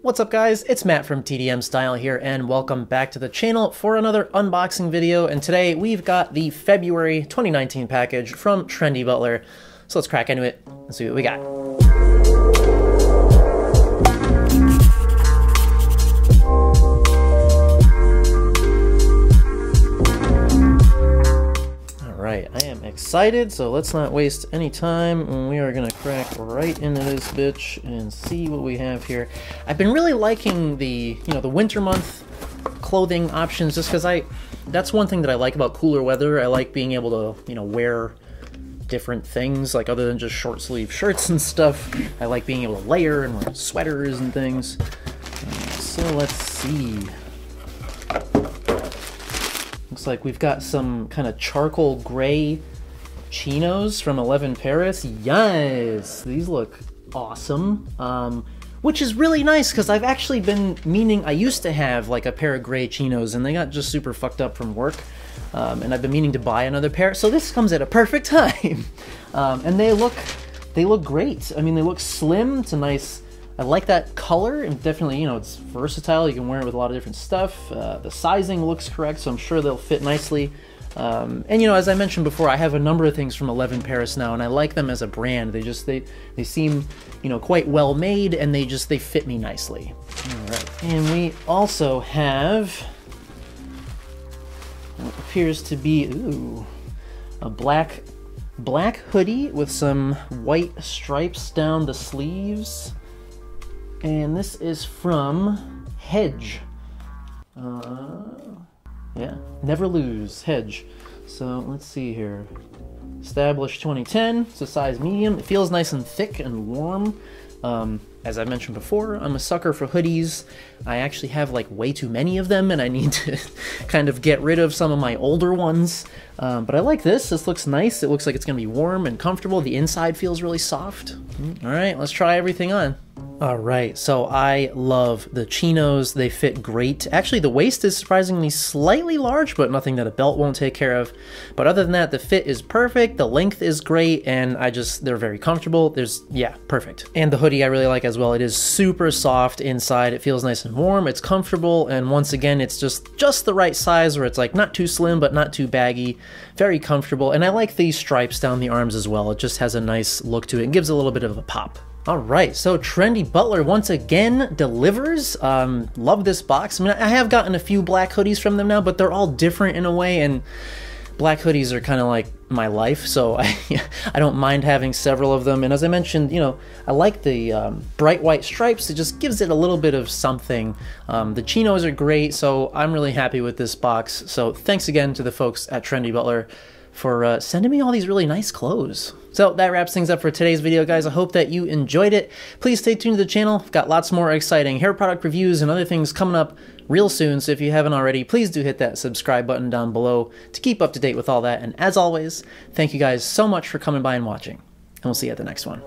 What's up guys, it's Matt from TDM Style here and welcome back to the channel for another unboxing video, and today we've got the February 2019 package from Trendy Butler. So let's crack into it and see what we got. Alright, I am excited, so let's not waste any time, and we are going to crack right into this bitch and see what we have here. I've been really liking the winter month clothing options just because that's one thing that I like about cooler weather. I like being able to, wear different things, like other than just short sleeve shirts and stuff. I like being able to layer and wear sweaters and things. So let's see. Looks like we've got some kind of charcoal gray chinos from 11 Paris. Yes! These look awesome. Which is really nice because I've actually been meaning, I used to have like a pair of gray chinos and they got just super fucked up from work. And I've been meaning to buy another pair, so this comes at a perfect time. And they look great. I mean, they look slim. It's a nice, I like that color, and definitely, it's versatile. You can wear it with a lot of different stuff. The sizing looks correct, so I'm sure they'll fit nicely. And as I mentioned before, I have a number of things from 11 Paris now, and I like them as a brand. They seem, quite well made, and they fit me nicely. All right, and we also have what appears to be a black hoodie with some white stripes down the sleeves. And this is from Hedge. Yeah, Never Lose, Hedge. So let's see here. Established 2010, it's a size medium. It feels nice and thick and warm. As I mentioned before, I'm a sucker for hoodies. I actually have like way too many of them and I need to kind of get rid of some of my older ones. But I like this. This looks nice. It looks like it's gonna be warm and comfortable. The inside feels really soft. All right, let's try everything on. All right, so I love the chinos. They fit great. Actually, the waist is surprisingly slightly large, but nothing that a belt won't take care of. But other than that, the fit is perfect. The length is great, and they're very comfortable. Yeah, perfect. And the hoodie I really like as well. It is super soft inside. It feels nice and warm. It's comfortable, and once again, it's just the right size where it's like not too slim, but not too baggy. Very comfortable, and I like these stripes down the arms as well. It just has a nice look to it. It gives a little bit of a pop. Alright, so Trendy Butler once again delivers. Love this box. I mean, I have gotten a few black hoodies from them now, but they're all different in a way, and black hoodies are kind of like my life, so I don't mind having several of them. And as I mentioned, I like the bright white stripes. It just gives it a little bit of something. The chinos are great, so I'm really happy with this box. So thanks again to the folks at Trendy Butler for sending me all these really nice clothes. So that wraps things up for today's video, guys. I hope that you enjoyed it. Please stay tuned to the channel. I've got lots more exciting hair product reviews and other things coming up real soon, so if you haven't already, please do hit that subscribe button down below to keep up to date with all that. And as always, thank you guys so much for coming by and watching, and we'll see you at the next one.